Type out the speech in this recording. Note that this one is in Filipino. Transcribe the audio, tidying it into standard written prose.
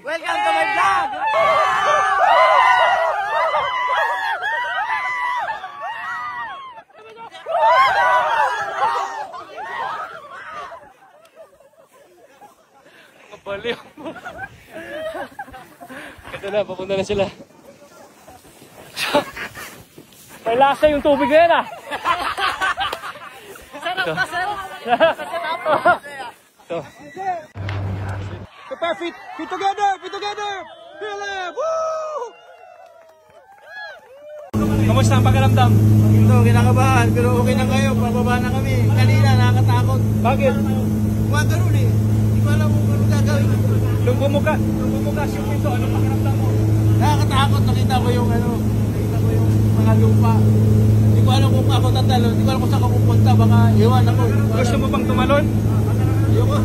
Welcome to my vlog! Baliw. Ito na, papunta na sila. May lasa yung tubig na yan ah. Sarap na sarap! Ito. Fit together! Fit together! Feel it! Woo! Kamusta ang pakiramdam? Ito, kinakabahan. Pero okay na kayo. Pababa na kami. Kanina, nakakatakot. Bakit? Kumagano'n eh. Hindi ko alam kung ano gagawin. Nung bumukas yung pinto, anong pakiramdam mo? Nakakatakot. Nakita ko yung mga lupa. Hindi ko alam kung ako tatalo. Hindi ko alam kung saan ako pupunta. Baka iwan ako. Gusto mo bang tumalon? Ayoko.